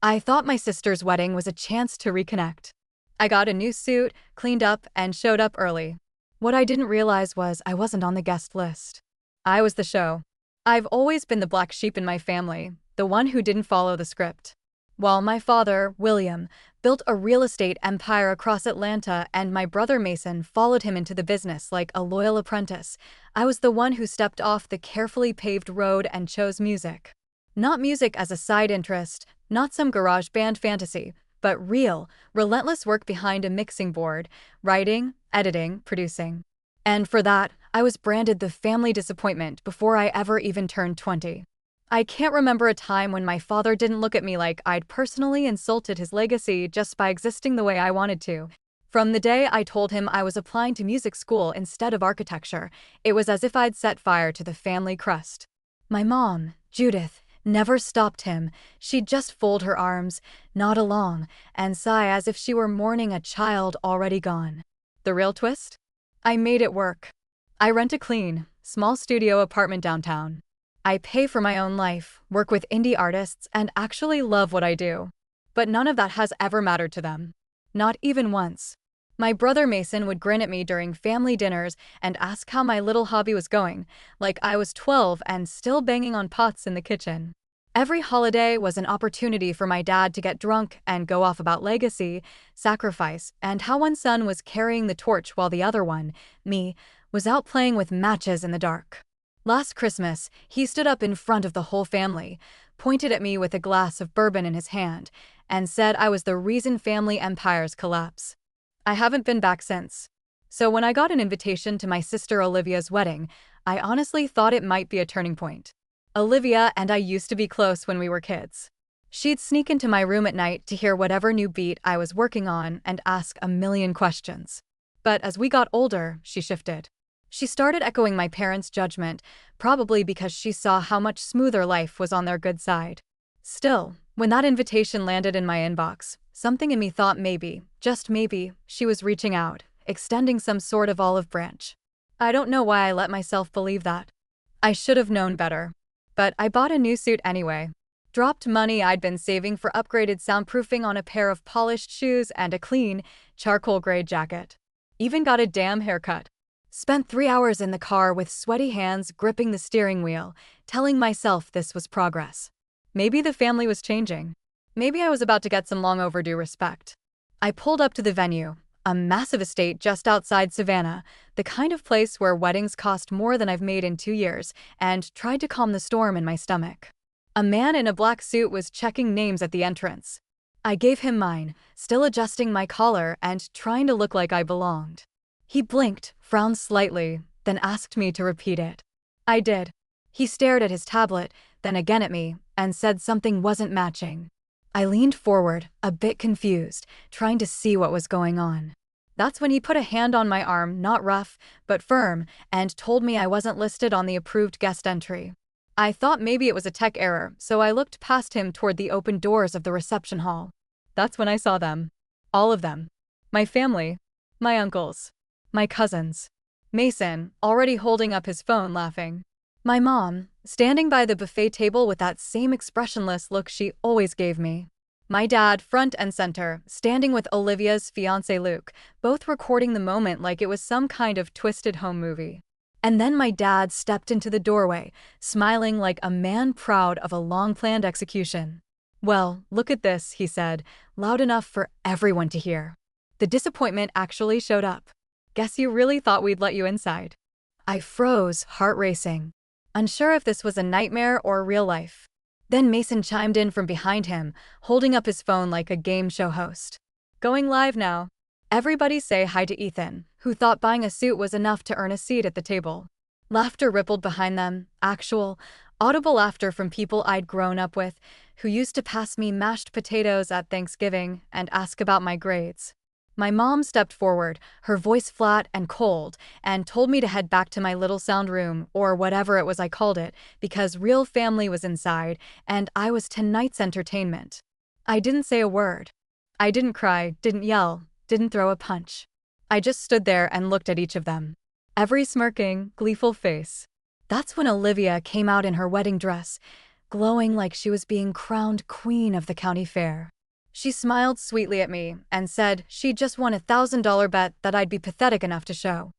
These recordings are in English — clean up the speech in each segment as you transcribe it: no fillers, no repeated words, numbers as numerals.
I thought my sister's wedding was a chance to reconnect. I got a new suit, cleaned up, and showed up early. What I didn't realize was I wasn't on the guest list. I was the show. I've always been the black sheep in my family, the one who didn't follow the script. While my father, William, built a real estate empire across Atlanta and my brother Mason followed him into the business like a loyal apprentice, I was the one who stepped off the carefully paved road and chose music. Not music as a side interest, not some garage band fantasy, but real, relentless work behind a mixing board, writing, editing, producing. And for that, I was branded the family disappointment before I ever even turned 20. I can't remember a time when my father didn't look at me like I'd personally insulted his legacy just by existing the way I wanted to. From the day I told him I was applying to music school instead of architecture, it was as if I'd set fire to the family crust. My mom, Judith, never stopped him. She'd just fold her arms, nod along, and sigh as if she were mourning a child already gone. The real twist? I made it work. I rent a clean, small studio apartment downtown. I pay for my own life, work with indie artists, and actually love what I do. But none of that has ever mattered to them. Not even once. My brother Mason would grin at me during family dinners and ask how my little hobby was going, like I was 12 and still banging on pots in the kitchen. Every holiday was an opportunity for my dad to get drunk and go off about legacy, sacrifice, and how one son was carrying the torch while the other one, me, was out playing with matches in the dark. Last Christmas, he stood up in front of the whole family, pointed at me with a glass of bourbon in his hand, and said I was the reason family empires collapse. I haven't been back since. So when I got an invitation to my sister Olivia's wedding, I honestly thought it might be a turning point. Olivia and I used to be close when we were kids. She'd sneak into my room at night to hear whatever new beat I was working on and ask a million questions. But as we got older, she shifted. She started echoing my parents' judgment, probably because she saw how much smoother life was on their good side. Still, when that invitation landed in my inbox, something in me thought maybe, just maybe, she was reaching out, extending some sort of olive branch. I don't know why I let myself believe that. I should have known better. But I bought a new suit anyway. Dropped money I'd been saving for upgraded soundproofing on a pair of polished shoes and a clean, charcoal gray jacket. Even got a damn haircut. Spent 3 hours in the car with sweaty hands gripping the steering wheel, telling myself this was progress. Maybe the family was changing. Maybe I was about to get some long overdue respect. I pulled up to the venue, a massive estate just outside Savannah, the kind of place where weddings cost more than I've made in 2 years, and tried to calm the storm in my stomach. A man in a black suit was checking names at the entrance. I gave him mine, still adjusting my collar and trying to look like I belonged. He blinked, frowned slightly, then asked me to repeat it. I did. He stared at his tablet, then again at me, and said something wasn't matching. I leaned forward, a bit confused, trying to see what was going on. That's when he put a hand on my arm, not rough, but firm, and told me I wasn't listed on the approved guest entry. I thought maybe it was a tech error, so I looked past him toward the open doors of the reception hall. That's when I saw them. All of them. My family. My uncles. My cousins. Mason, already holding up his phone laughing. My mom, standing by the buffet table with that same expressionless look she always gave me. My dad, front and center, standing with Olivia's fiancé Luke, both recording the moment like it was some kind of twisted home movie. And then my dad stepped into the doorway, smiling like a man proud of a long-planned execution. "Well, look at this," he said, loud enough for everyone to hear. The disappointment actually showed up. "Guess you really thought we'd let you inside." I froze, heart racing, unsure if this was a nightmare or real life. Then Mason chimed in from behind him, holding up his phone like a game show host. "Going live now. Everybody say hi to Ethan, who thought buying a suit was enough to earn a seat at the table." Laughter rippled behind them, actual, audible laughter from people I'd grown up with, who used to pass me mashed potatoes at Thanksgiving and ask about my grades. My mom stepped forward, her voice flat and cold, and told me to head back to my little sound room, or whatever it was I called it, because real family was inside, and I was tonight's entertainment. I didn't say a word. I didn't cry, didn't yell, didn't throw a punch. I just stood there and looked at each of them. Every smirking, gleeful face. That's when Olivia came out in her wedding dress, glowing like she was being crowned queen of the county fair. She smiled sweetly at me and said she'd just won $1,000 bet that I'd be pathetic enough to show.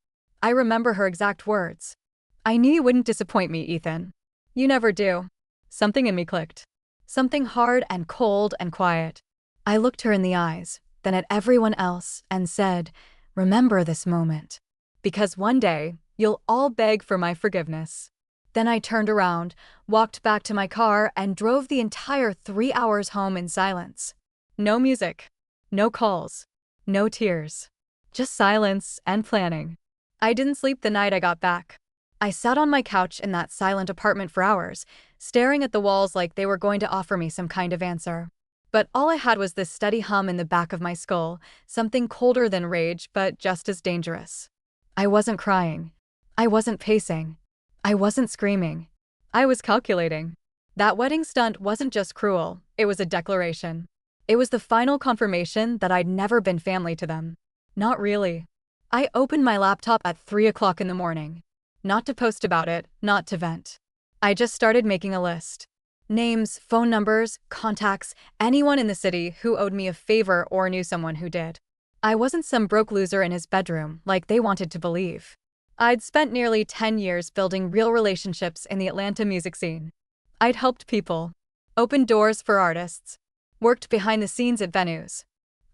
I remember her exact words. "I knew you wouldn't disappoint me, Ethan. You never do." Something in me clicked. Something hard and cold and quiet. I looked her in the eyes, then at everyone else, and said, "Remember this moment. Because one day, you'll all beg for my forgiveness." Then I turned around, walked back to my car, and drove the entire 3 hours home in silence. No music, no calls, no tears. Just silence and planning. I didn't sleep the night I got back. I sat on my couch in that silent apartment for hours, staring at the walls like they were going to offer me some kind of answer. But all I had was this steady hum in the back of my skull, something colder than rage, but just as dangerous. I wasn't crying. I wasn't pacing. I wasn't screaming. I was calculating. That wedding stunt wasn't just cruel, it was a declaration. It was the final confirmation that I'd never been family to them. Not really. I opened my laptop at 3 o'clock in the morning. Not to post about it, not to vent. I just started making a list. Names, phone numbers, contacts, anyone in the city who owed me a favor or knew someone who did. I wasn't some broke loser in his bedroom like they wanted to believe. I'd spent nearly 10 years building real relationships in the Atlanta music scene. I'd helped people, opened doors for artists, worked behind the scenes at venues.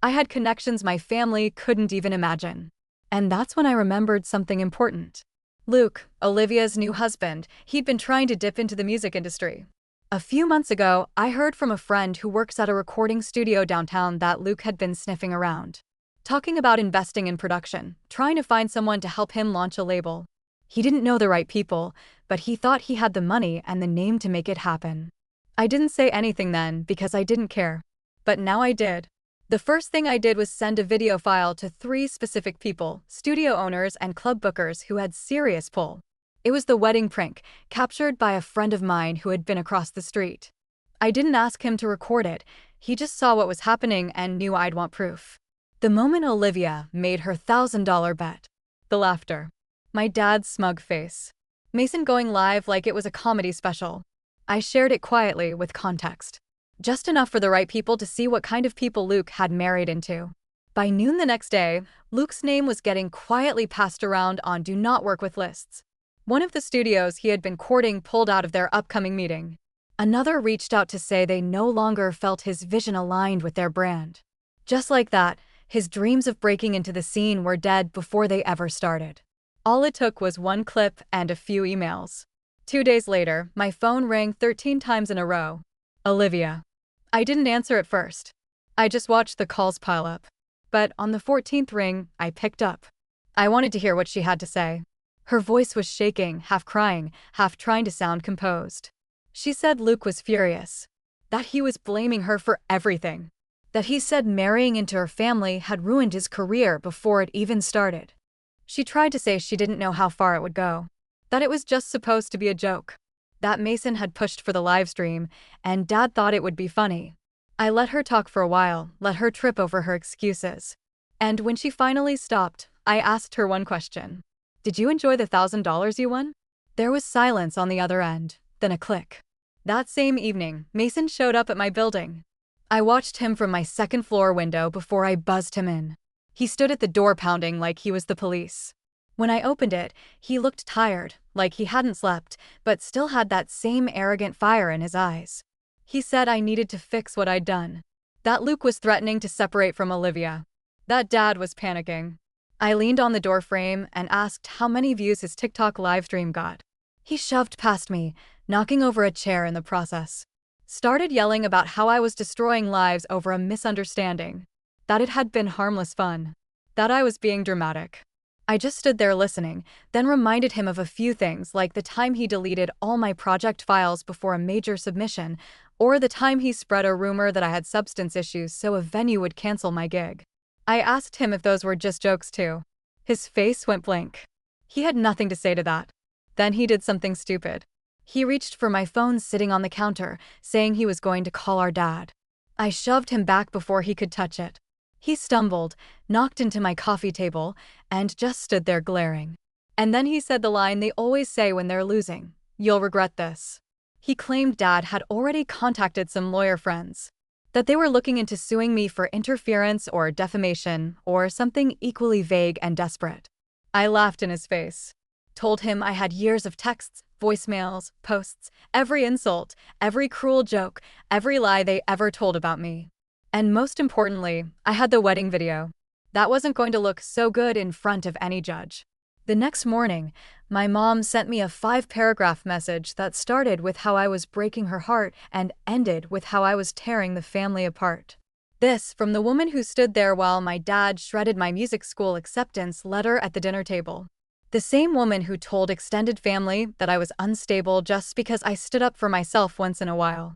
I had connections my family couldn't even imagine. And that's when I remembered something important. Luke, Olivia's new husband, he'd been trying to dip into the music industry. A few months ago, I heard from a friend who works at a recording studio downtown that Luke had been sniffing around, talking about investing in production, trying to find someone to help him launch a label. He didn't know the right people, but he thought he had the money and the name to make it happen. I didn't say anything then because I didn't care. But now I did. The first thing I did was send a video file to 3 specific people, studio owners and club bookers who had serious pull. It was the wedding prank, captured by a friend of mine who had been across the street. I didn't ask him to record it, he just saw what was happening and knew I'd want proof. The moment Olivia made her $1,000 bet. The laughter. My dad's smug face. Mason going live like it was a comedy special. I shared it quietly with context. Just enough for the right people to see what kind of people Luke had married into. By noon the next day, Luke's name was getting quietly passed around on do not work with lists. One of the studios he had been courting pulled out of their upcoming meeting. Another reached out to say they no longer felt his vision aligned with their brand. Just like that, his dreams of breaking into the scene were dead before they ever started. All it took was one clip and a few emails. 2 days later, my phone rang 13 times in a row. Olivia. I didn't answer at first. I just watched the calls pile up. But on the 14th ring, I picked up. I wanted to hear what she had to say. Her voice was shaking, half crying, half trying to sound composed. She said Luke was furious. That he was blaming her for everything. That he said marrying into her family had ruined his career before it even started. She tried to say she didn't know how far it would go. That it was just supposed to be a joke. That Mason had pushed for the live stream, and Dad thought it would be funny. I let her talk for a while, let her trip over her excuses. And when she finally stopped, I asked her one question. Did you enjoy the $1,000 you won? There was silence on the other end, then a click. That same evening, Mason showed up at my building. I watched him from my second-floor window before I buzzed him in. He stood at the door pounding like he was the police. When I opened it, he looked tired, like he hadn't slept, but still had that same arrogant fire in his eyes. He said I needed to fix what I'd done. That Luke was threatening to separate from Olivia. That Dad was panicking. I leaned on the doorframe and asked how many views his TikTok livestream got. He shoved past me, knocking over a chair in the process. Started yelling about how I was destroying lives over a misunderstanding. That it had been harmless fun. That I was being dramatic. I just stood there listening, then reminded him of a few things like the time he deleted all my project files before a major submission, or the time he spread a rumor that I had substance issues so a venue would cancel my gig. I asked him if those were just jokes too. His face went blank. He had nothing to say to that. Then he did something stupid. He reached for my phone sitting on the counter, saying he was going to call our dad. I shoved him back before he could touch it. He stumbled, knocked into my coffee table, and just stood there glaring. And then he said the line they always say when they're losing, "You'll regret this." He claimed Dad had already contacted some lawyer friends, that they were looking into suing me for interference or defamation or something equally vague and desperate. I laughed in his face, told him I had years of texts, voicemails, posts, every insult, every cruel joke, every lie they ever told about me. And most importantly, I had the wedding video. That wasn't going to look so good in front of any judge. The next morning, my mom sent me a 5-paragraph message that started with how I was breaking her heart and ended with how I was tearing the family apart. This from the woman who stood there while my dad shredded my music school acceptance letter at the dinner table. The same woman who told extended family that I was unstable just because I stood up for myself once in a while.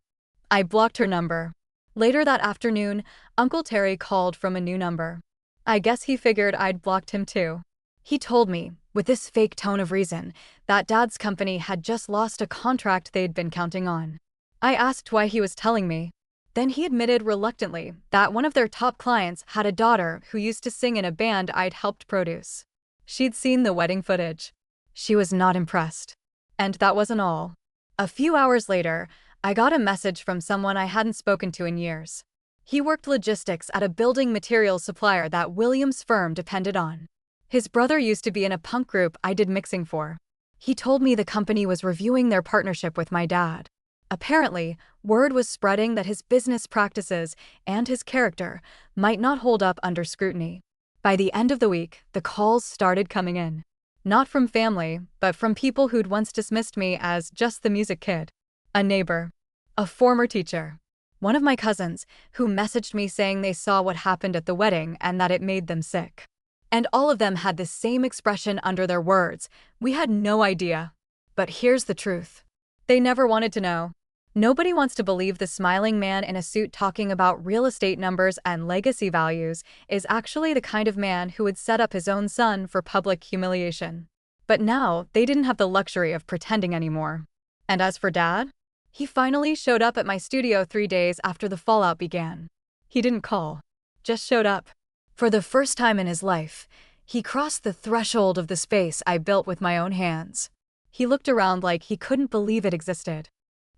I blocked her number. Later that afternoon, Uncle Terry called from a new number. I guess he figured I'd blocked him too. He told me, with this fake tone of reason, that Dad's company had just lost a contract they'd been counting on. I asked why he was telling me. Then he admitted reluctantly that one of their top clients had a daughter who used to sing in a band I'd helped produce. She'd seen the wedding footage. She was not impressed. And that wasn't all. A few hours later, I got a message from someone I hadn't spoken to in years. He worked logistics at a building materials supplier that William's firm depended on. His brother used to be in a punk group I did mixing for. He told me the company was reviewing their partnership with my dad. Apparently, word was spreading that his business practices and his character might not hold up under scrutiny. By the end of the week, the calls started coming in. Not from family, but from people who'd once dismissed me as just the music kid. A neighbor. A former teacher. One of my cousins, who messaged me saying they saw what happened at the wedding and that it made them sick. And all of them had the same expression under their words: we had no idea. But here's the truth. They never wanted to know. Nobody wants to believe the smiling man in a suit talking about real estate numbers and legacy values is actually the kind of man who would set up his own son for public humiliation. But now, they didn't have the luxury of pretending anymore. And as for Dad, he finally showed up at my studio 3 days after the fallout began. He didn't call, just showed up. For the first time in his life, he crossed the threshold of the space I built with my own hands. He looked around like he couldn't believe it existed.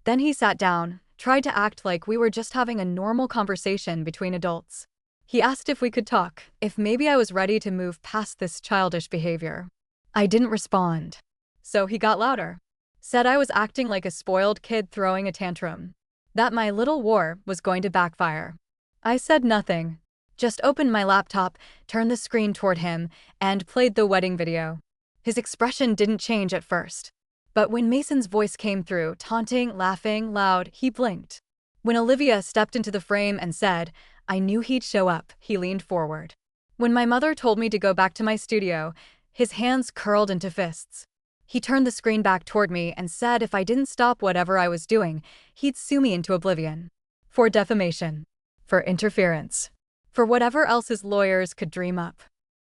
Then he sat down, tried to act like we were just having a normal conversation between adults. He asked if we could talk, if maybe I was ready to move past this childish behavior. I didn't respond. So he got louder. Said I was acting like a spoiled kid throwing a tantrum. That my little war was going to backfire. I said nothing. Just opened my laptop, turned the screen toward him, and played the wedding video. His expression didn't change at first. But when Mason's voice came through, taunting, laughing, loud, he blinked. When Olivia stepped into the frame and said, "I knew he'd show up," he leaned forward. When my mother told me to go back to my studio, his hands curled into fists. He turned the screen back toward me and said if I didn't stop whatever I was doing, he'd sue me into oblivion. For defamation. For interference. For whatever else his lawyers could dream up.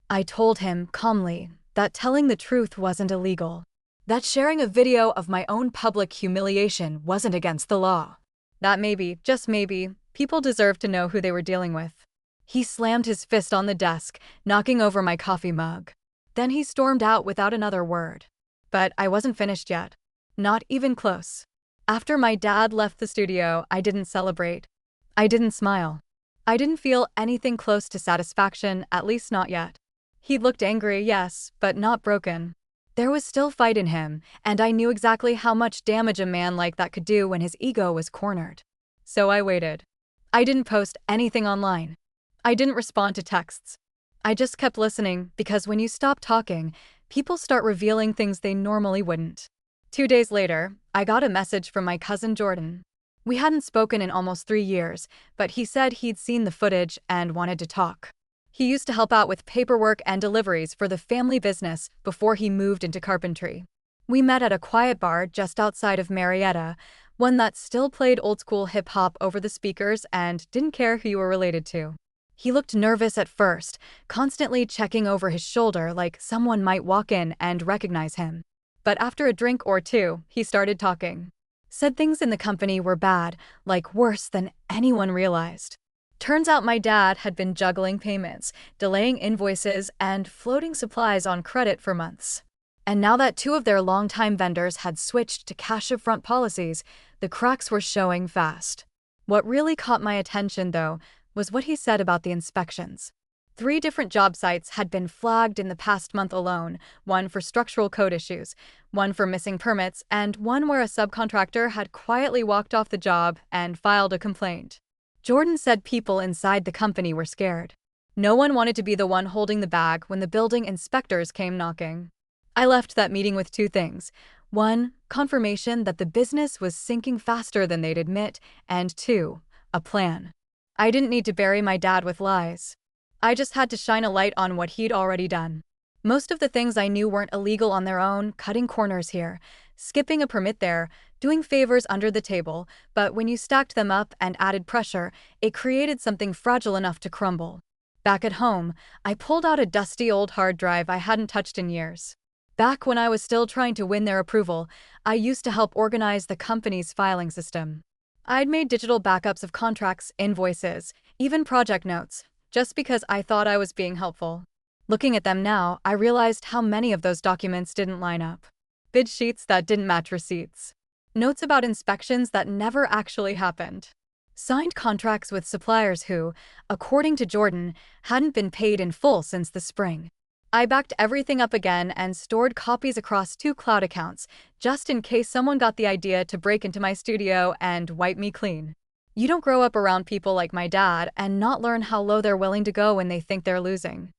I told him, calmly, that telling the truth wasn't illegal. That sharing a video of my own public humiliation wasn't against the law. That maybe, just maybe, people deserved to know who they were dealing with. He slammed his fist on the desk, knocking over my coffee mug. Then he stormed out without another word. But I wasn't finished yet. Not even close. After my dad left the studio, I didn't celebrate. I didn't smile. I didn't feel anything close to satisfaction, at least not yet. He looked angry, yes, but not broken. There was still fight in him, and I knew exactly how much damage a man like that could do when his ego was cornered. So I waited. I didn't post anything online. I didn't respond to texts. I just kept listening, because when you stop talking, people start revealing things they normally wouldn't. 2 days later, I got a message from my cousin Jordan. We hadn't spoken in almost 3 years, but he said he'd seen the footage and wanted to talk. He used to help out with paperwork and deliveries for the family business before he moved into carpentry. We met at a quiet bar just outside of Marietta, one that still played old-school hip-hop over the speakers and didn't care who you were related to. He looked nervous at first, constantly checking over his shoulder like someone might walk in and recognize him. But after a drink or two, he started talking. Said things in the company were bad, like worse than anyone realized. Turns out my dad had been juggling payments, delaying invoices, and floating supplies on credit for months. And now that two of their longtime vendors had switched to cash upfront policies, the cracks were showing fast. What really caught my attention, though, was what he said about the inspections. 3 different job sites had been flagged in the past month alone, one for structural code issues, one for missing permits, and one where a subcontractor had quietly walked off the job and filed a complaint. Jordan said people inside the company were scared. No one wanted to be the one holding the bag when the building inspectors came knocking. I left that meeting with 2 things. 1, confirmation that the business was sinking faster than they'd admit, and 2, a plan. I didn't need to bury my dad with lies. I just had to shine a light on what he'd already done. Most of the things I knew weren't illegal on their own, cutting corners here, skipping a permit there, doing favors under the table, but when you stacked them up and added pressure, it created something fragile enough to crumble. Back at home, I pulled out a dusty old hard drive I hadn't touched in years. Back when I was still trying to win their approval, I used to help organize the company's filing system. I'd made digital backups of contracts, invoices, even project notes, just because I thought I was being helpful. Looking at them now, I realized how many of those documents didn't line up. Bid sheets that didn't match receipts. Notes about inspections that never actually happened. Signed contracts with suppliers who, according to Jordan, hadn't been paid in full since the spring. I backed everything up again and stored copies across 2 cloud accounts, just in case someone got the idea to break into my studio and wipe me clean. You don't grow up around people like my dad and not learn how low they're willing to go when they think they're losing.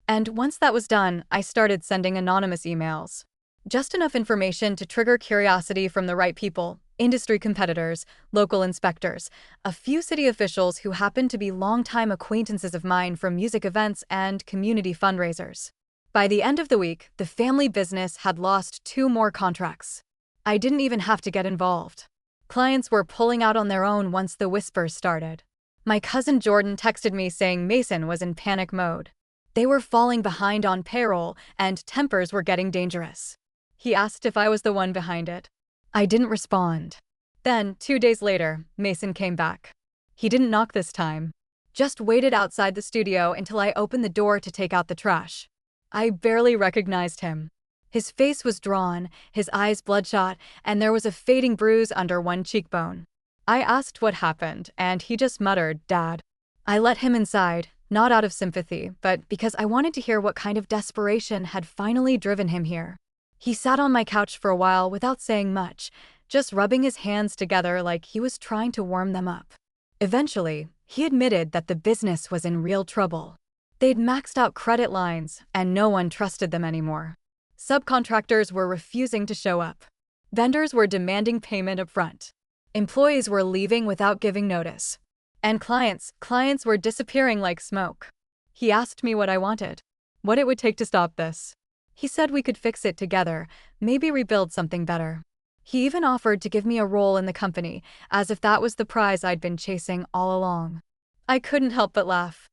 And once that was done, I started sending anonymous emails. Just enough information to trigger curiosity from the right people, industry competitors, local inspectors, a few city officials who happened to be longtime acquaintances of mine from music events and community fundraisers. By the end of the week, the family business had lost 2 more contracts. I didn't even have to get involved. Clients were pulling out on their own once the whispers started. My cousin Jordan texted me saying Mason was in panic mode. They were falling behind on payroll and tempers were getting dangerous. He asked if I was the one behind it. I didn't respond. Then, 2 days later, Mason came back. He didn't knock this time. Just waited outside the studio until I opened the door to take out the trash. I barely recognized him. His face was drawn, his eyes bloodshot, and there was a fading bruise under one cheekbone. I asked what happened, and he just muttered, "Dad." I let him inside, not out of sympathy, but because I wanted to hear what kind of desperation had finally driven him here. He sat on my couch for a while without saying much, just rubbing his hands together like he was trying to warm them up. Eventually, he admitted that the business was in real trouble. They'd maxed out credit lines, and no one trusted them anymore. Subcontractors were refusing to show up. Vendors were demanding payment up front. Employees were leaving without giving notice. And clients were disappearing like smoke. He asked me what I wanted, what it would take to stop this. He said we could fix it together, maybe rebuild something better. He even offered to give me a role in the company, as if that was the prize I'd been chasing all along. I couldn't help but laugh.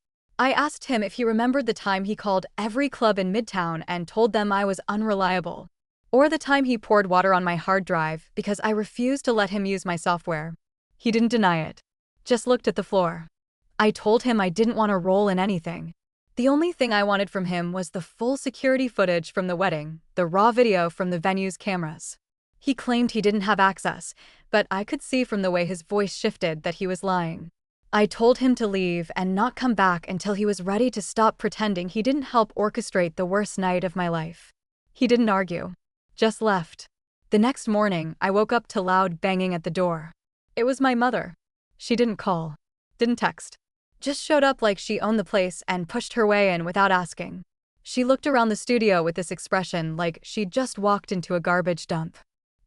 I asked him if he remembered the time he called every club in Midtown and told them I was unreliable. Or the time he poured water on my hard drive because I refused to let him use my software. He didn't deny it. Just looked at the floor. I told him I didn't want a role in anything. The only thing I wanted from him was the full security footage from the wedding, the raw video from the venue's cameras. He claimed he didn't have access, but I could see from the way his voice shifted that he was lying. I told him to leave and not come back until he was ready to stop pretending he didn't help orchestrate the worst night of my life. He didn't argue. Just left. The next morning, I woke up to loud banging at the door. It was my mother. She didn't call. Didn't text. Just showed up like she owned the place and pushed her way in without asking. She looked around the studio with this expression like she'd just walked into a garbage dump.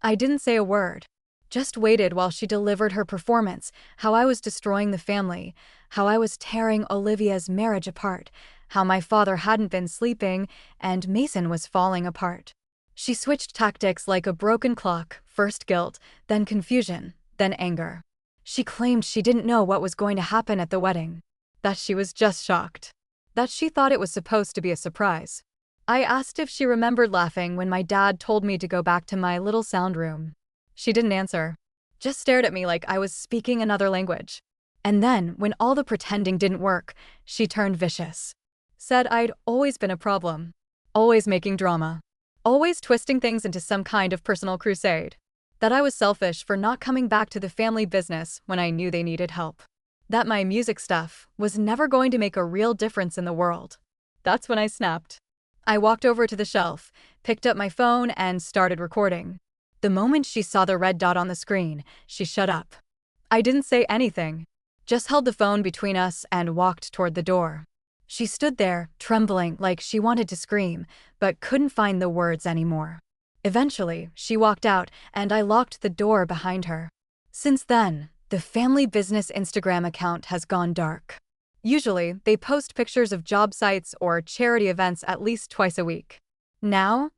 I didn't say a word. Just waited while she delivered her performance, how I was destroying the family, how I was tearing Olivia's marriage apart, how my father hadn't been sleeping, and Mason was falling apart. She switched tactics like a broken clock, first guilt, then confusion, then anger. She claimed she didn't know what was going to happen at the wedding, that she was just shocked, that she thought it was supposed to be a surprise. I asked if she remembered laughing when my dad told me to go back to my little sound room. She didn't answer, just stared at me like I was speaking another language. And then, when all the pretending didn't work, she turned vicious. Said I'd always been a problem. Always making drama. always twisting things into some kind of personal crusade. That I was selfish for not coming back to the family business when I knew they needed help. That my music stuff was never going to make a real difference in the world. That's when I snapped. I walked over to the shelf, picked up my phone, and started recording. The moment she saw the red dot on the screen, she shut up. I didn't say anything, just held the phone between us and walked toward the door. She stood there, trembling like she wanted to scream, but couldn't find the words anymore. Eventually, she walked out, and I locked the door behind her. Since then, the family business Instagram account has gone dark. Usually, they post pictures of job sites or charity events at least twice a week. Now,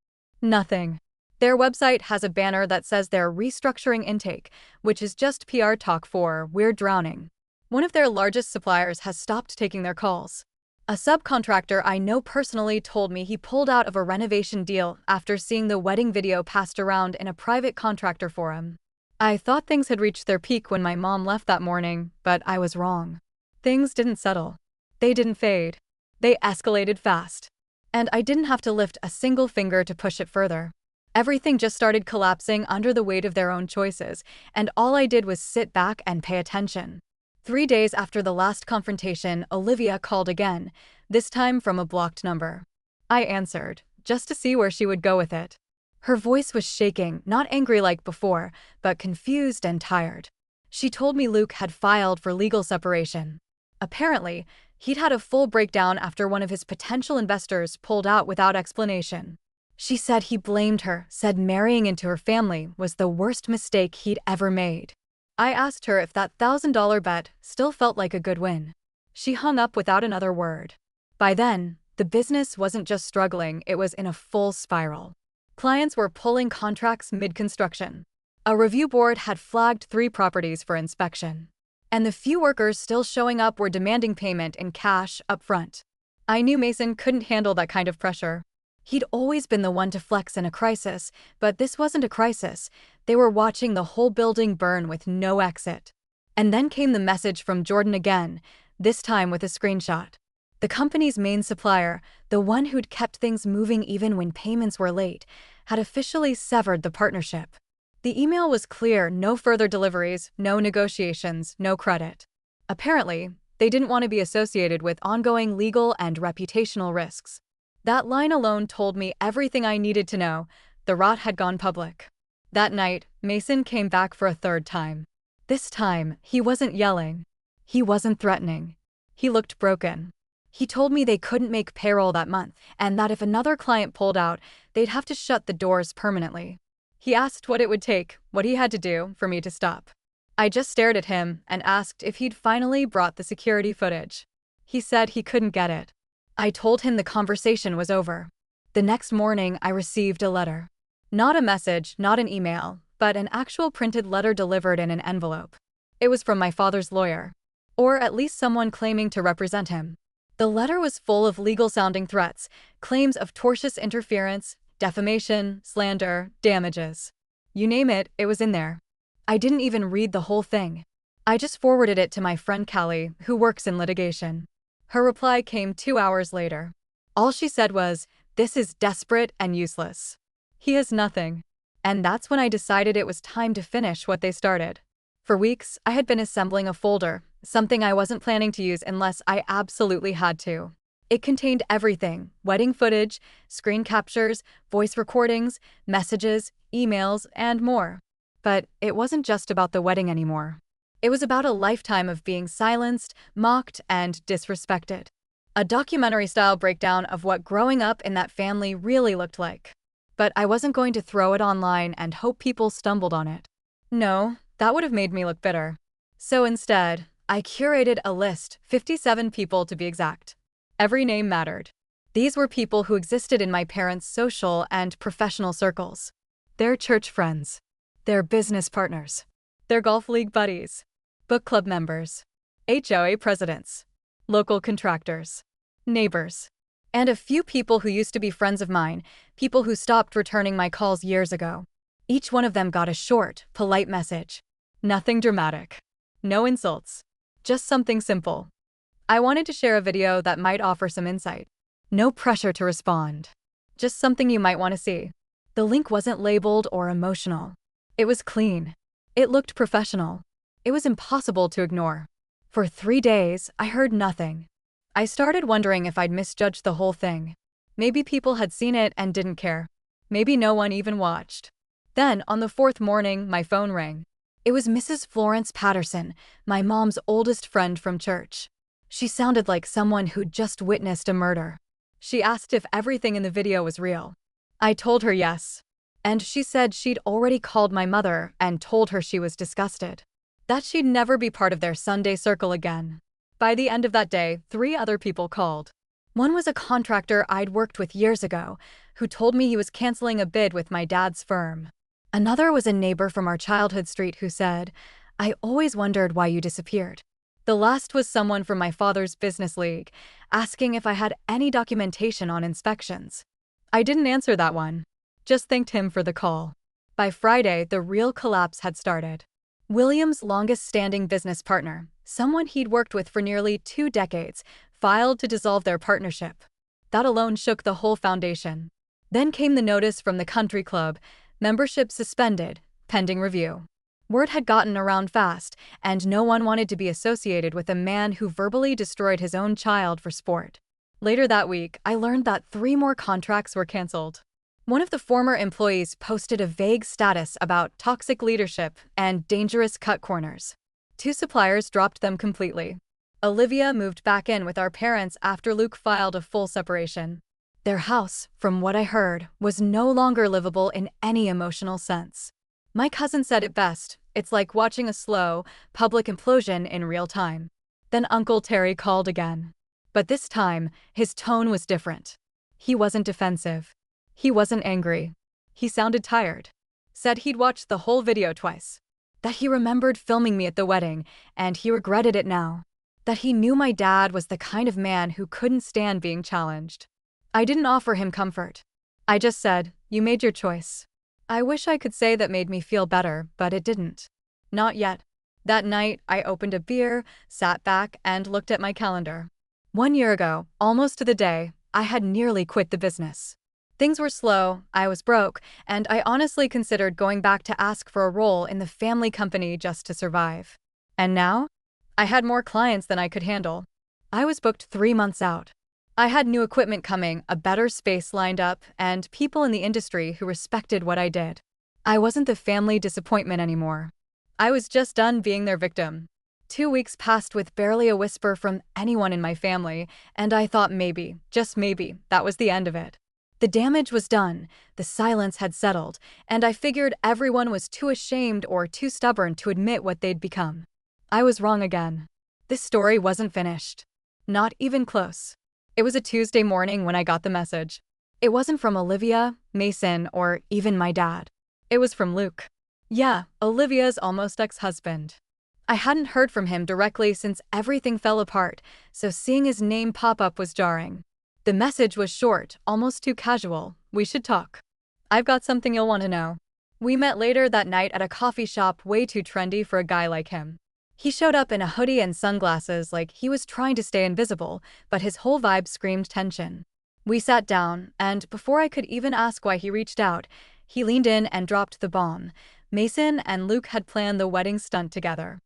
nothing. Their website has a banner that says they're restructuring intake, which is just PR talk for "we're drowning." One of their largest suppliers has stopped taking their calls. A subcontractor I know personally told me he pulled out of a renovation deal after seeing the wedding video passed around in a private contractor forum. I thought things had reached their peak when my mom left that morning, but I was wrong. Things didn't settle. They didn't fade. They escalated fast. And I didn't have to lift a single finger to push it further. Everything just started collapsing under the weight of their own choices, and all I did was sit back and pay attention. 3 days after the last confrontation, Olivia called again, this time from a blocked number. I answered, just to see where she would go with it. Her voice was shaking, not angry like before, but confused and tired. She told me Luke had filed for legal separation. Apparently, he'd had a full breakdown after one of his potential investors pulled out without explanation. She said he blamed her, said marrying into her family was the worst mistake he'd ever made. I asked her if that $1,000 bet still felt like a good win. She hung up without another word. By then, the business wasn't just struggling, it was in a full spiral. Clients were pulling contracts mid-construction. A review board had flagged 3 properties for inspection. And the few workers still showing up were demanding payment in cash up front. I knew Mason couldn't handle that kind of pressure. He'd always been the one to flex in a crisis, but this wasn't a crisis. They were watching the whole building burn with no exit. And then came the message from Jordan again, this time with a screenshot. The company's main supplier, the one who'd kept things moving even when payments were late, had officially severed the partnership. The email was clear: no further deliveries, no negotiations, no credit. Apparently, they didn't want to be associated with ongoing legal and reputational risks. That line alone told me everything I needed to know. The rot had gone public. That night, Mason came back for a 3rd time. This time, he wasn't yelling. He wasn't threatening. He looked broken. He told me they couldn't make payroll that month, and that if another client pulled out, they'd have to shut the doors permanently. He asked what it would take, what he had to do, for me to stop. I just stared at him and asked if he'd finally brought the security footage. He said he couldn't get it. I told him the conversation was over. The next morning, I received a letter. Not a message, not an email, but an actual printed letter delivered in an envelope. It was from my father's lawyer, or at least someone claiming to represent him. The letter was full of legal-sounding threats, claims of tortious interference, defamation, slander, damages. You name it, it was in there. I didn't even read the whole thing. I just forwarded it to my friend Callie, who works in litigation. Her reply came 2 hours later. All she said was, "This is desperate and useless. He has nothing." And that's when I decided it was time to finish what they started. For weeks, I had been assembling a folder, something I wasn't planning to use unless I absolutely had to. It contained everything: wedding footage, screen captures, voice recordings, messages, emails, and more. But it wasn't just about the wedding anymore. It was about a lifetime of being silenced, mocked, and disrespected. A documentary-style breakdown of what growing up in that family really looked like. But I wasn't going to throw it online and hope people stumbled on it. No, that would have made me look bitter. So instead, I curated a list, 57 people to be exact. Every name mattered. These were people who existed in my parents' social and professional circles. Their church friends. Their business partners. Their golf league buddies. Book club members. HOA presidents. Local contractors. Neighbors. And a few people who used to be friends of mine, people who stopped returning my calls years ago. Each one of them got a short, polite message. Nothing dramatic. No insults. Just something simple. I wanted to share a video that might offer some insight. No pressure to respond. Just something you might want to see. The link wasn't labeled or emotional. It was clean. It looked professional. It was impossible to ignore. For 3 days, I heard nothing. I started wondering if I'd misjudged the whole thing. Maybe people had seen it and didn't care. Maybe no one even watched. Then, on the 4th morning, my phone rang. It was Mrs. Florence Patterson, my mom's oldest friend from church. She sounded like someone who'd just witnessed a murder. She asked if everything in the video was real. I told her yes. And she said she'd already called my mother and told her she was disgusted. That she'd never be part of their Sunday circle again. By the end of that day, 3 other people called. One was a contractor I'd worked with years ago, who told me he was canceling a bid with my dad's firm. Another was a neighbor from our childhood street who said, "I always wondered why you disappeared." The last was someone from my father's business league, asking if I had any documentation on inspections. I didn't answer that one. Just thanked him for the call. By Friday, the real collapse had started. William's longest-standing business partner, someone he'd worked with for nearly 2 decades, filed to dissolve their partnership. That alone shook the whole foundation. Then came the notice from the country club, membership suspended, pending review. Word had gotten around fast, and no one wanted to be associated with a man who verbally destroyed his own child for sport. Later that week, I learned that 3 more contracts were canceled. One of the former employees posted a vague status about toxic leadership and dangerous cut corners. 2 suppliers dropped them completely. Olivia moved back in with our parents after Luke filed a full separation. Their house, from what I heard, was no longer livable in any emotional sense. My cousin said it best, it's like watching a slow, public implosion in real time. Then Uncle Terry called again. But this time, his tone was different. He wasn't defensive. He wasn't angry. He sounded tired. Said he'd watched the whole video twice. That he remembered filming me at the wedding, and he regretted it now. That he knew my dad was the kind of man who couldn't stand being challenged. I didn't offer him comfort. I just said, "You made your choice." I wish I could say that made me feel better, but it didn't. Not yet. That night, I opened a beer, sat back, and looked at my calendar. 1 year ago, almost to the day, I had nearly quit the business. Things were slow, I was broke, and I honestly considered going back to ask for a role in the family company just to survive. And now? I had more clients than I could handle. I was booked 3 months out. I had new equipment coming, a better space lined up, and people in the industry who respected what I did. I wasn't the family disappointment anymore. I was just done being their victim. 2 weeks passed with barely a whisper from anyone in my family, and I thought maybe, just maybe, that was the end of it. The damage was done, the silence had settled, and I figured everyone was too ashamed or too stubborn to admit what they'd become. I was wrong again. This story wasn't finished. Not even close. It was a Tuesday morning when I got the message. It wasn't from Olivia, Mason, or even my dad. It was from Luke. Yeah, Olivia's almost ex-husband. I hadn't heard from him directly since everything fell apart, so seeing his name pop up was jarring. The message was short, almost too casual. "We should talk. I've got something you'll want to know." We met later that night at a coffee shop way too trendy for a guy like him. He showed up in a hoodie and sunglasses like he was trying to stay invisible, but his whole vibe screamed tension. We sat down, and before I could even ask why he reached out, he leaned in and dropped the bomb. Mason and Luke had planned the wedding stunt together.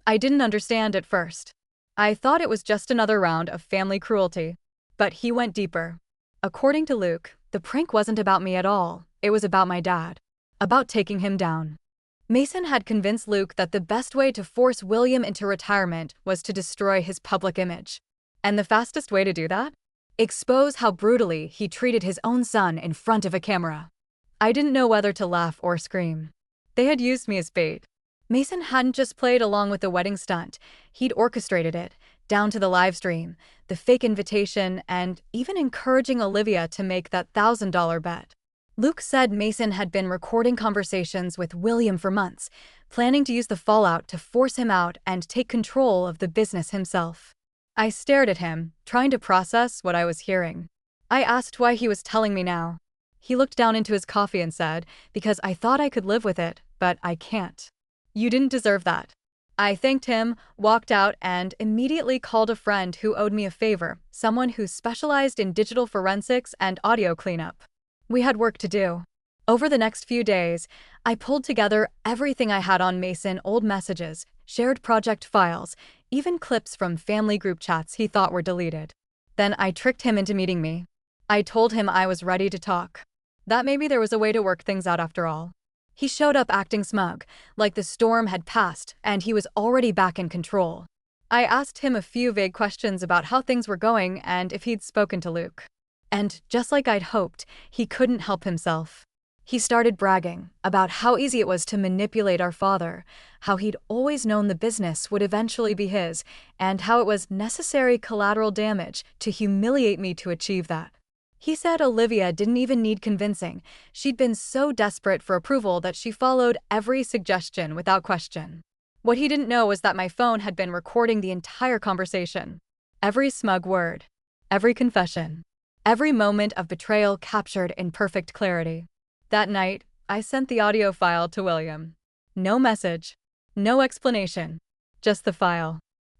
I didn't understand at first. I thought it was just another round of family cruelty. But he went deeper. According to Luke, the prank wasn't about me at all. It was about my dad. About taking him down. Mason had convinced Luke that the best way to force William into retirement was to destroy his public image. And the fastest way to do that? Expose how brutally he treated his own son in front of a camera. I didn't know whether to laugh or scream. They had used me as bait. Mason hadn't just played along with the wedding stunt, he'd orchestrated it, down to the live stream, the fake invitation, and even encouraging Olivia to make that $1,000 bet. Luke said Mason had been recording conversations with William for months, planning to use the fallout to force him out and take control of the business himself. I stared at him, trying to process what I was hearing. I asked why he was telling me now. He looked down into his coffee and said, "Because I thought I could live with it, but I can't." "You didn't deserve that." I thanked him, walked out, and immediately called a friend who owed me a favor, someone who specialized in digital forensics and audio cleanup. We had work to do. Over the next few days, I pulled together everything I had on Mason: old messages, shared project files, even clips from family group chats he thought were deleted. Then I tricked him into meeting me. I told him I was ready to talk. That maybe there was a way to work things out after all. He showed up acting smug, like the storm had passed and he was already back in control. I asked him a few vague questions about how things were going and if he'd spoken to Luke. And just like I'd hoped, he couldn't help himself. He started bragging about how easy it was to manipulate our father, how he'd always known the business would eventually be his, and how it was necessary collateral damage to humiliate me to achieve that. He said Olivia didn't even need convincing. She'd been so desperate for approval that she followed every suggestion without question. What he didn't know was that my phone had been recording the entire conversation. Every smug word, every confession, every moment of betrayal captured in perfect clarity. That night, I sent the audio file to William. No message, no explanation, just the file.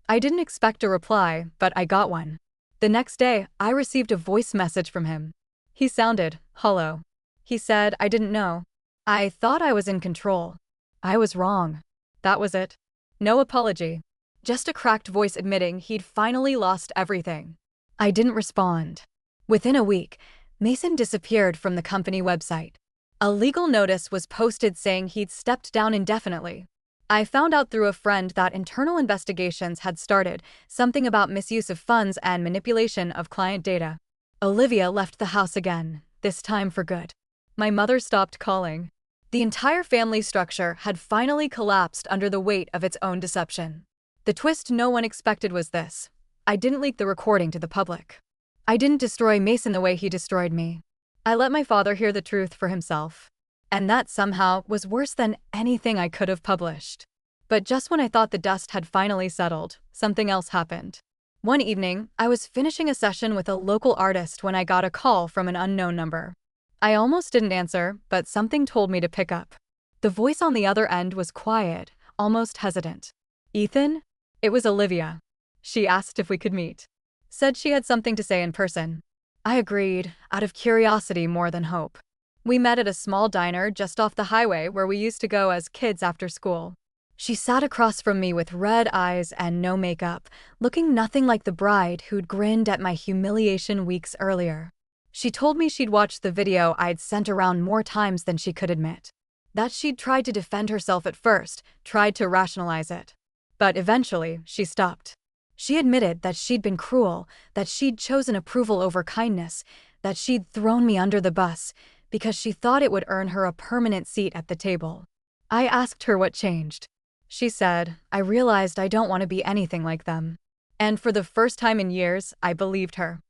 I didn't expect a reply, but I got one. The next day, I received a voice message from him. He sounded hollow. He said, "I didn't know. I thought I was in control. I was wrong." That was it. No apology. Just a cracked voice admitting he'd finally lost everything. I didn't respond. Within a week, Mason disappeared from the company website. A legal notice was posted saying he'd stepped down indefinitely. I found out through a friend that internal investigations had started, something about misuse of funds and manipulation of client data. Olivia left the house again, this time for good. My mother stopped calling. The entire family structure had finally collapsed under the weight of its own deception. The twist no one expected was this: I didn't leak the recording to the public. I didn't destroy Mason the way he destroyed me. I let my father hear the truth for himself. And that somehow was worse than anything I could have published. But just when I thought the dust had finally settled, something else happened. One evening, I was finishing a session with a local artist when I got a call from an unknown number. I almost didn't answer, but something told me to pick up. The voice on the other end was quiet, almost hesitant. "Ethan?" It was Olivia. She asked if we could meet. Said she had something to say in person. I agreed, out of curiosity more than hope. We met at a small diner just off the highway where we used to go as kids after school. She sat across from me with red eyes and no makeup, looking nothing like the bride who'd grinned at my humiliation weeks earlier. She told me she'd watched the video I'd sent around more times than she could admit. That she'd tried to defend herself at first, tried to rationalize it. But eventually, she stopped. She admitted that she'd been cruel, that she'd chosen approval over kindness, that she'd thrown me under the bus, because she thought it would earn her a permanent seat at the table. I asked her what changed. She said, "I realized I don't want to be anything like them." And for the first time in years, I believed her.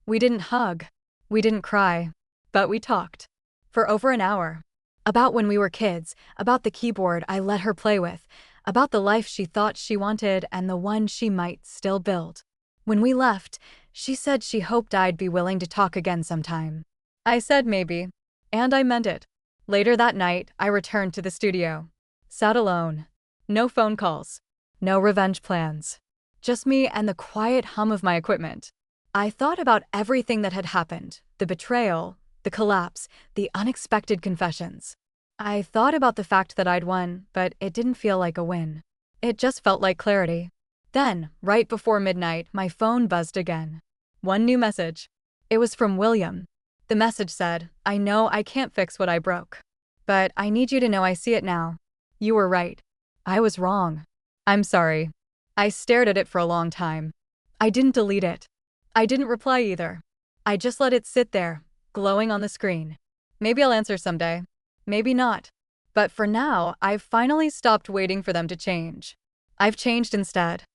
We didn't hug. We didn't cry. But we talked. For over an hour. About when we were kids, about the keyboard I let her play with, about the life she thought she wanted and the one she might still build. When we left, she said she hoped I'd be willing to talk again sometime. I said maybe. And I meant it. Later that night, I returned to the studio. Sat alone. No phone calls. No revenge plans. Just me and the quiet hum of my equipment. I thought about everything that had happened, the betrayal, the collapse, the unexpected confessions. I thought about the fact that I'd won, but it didn't feel like a win. It just felt like clarity. Then, right before midnight, my phone buzzed again. One new message. It was from William. The message said, "I know I can't fix what I broke. But I need you to know I see it now. You were right. I was wrong. I'm sorry." I stared at it for a long time. I didn't delete it. I didn't reply either. I just let it sit there, glowing on the screen. Maybe I'll answer someday. Maybe not. But for now, I've finally stopped waiting for them to change. I've changed instead.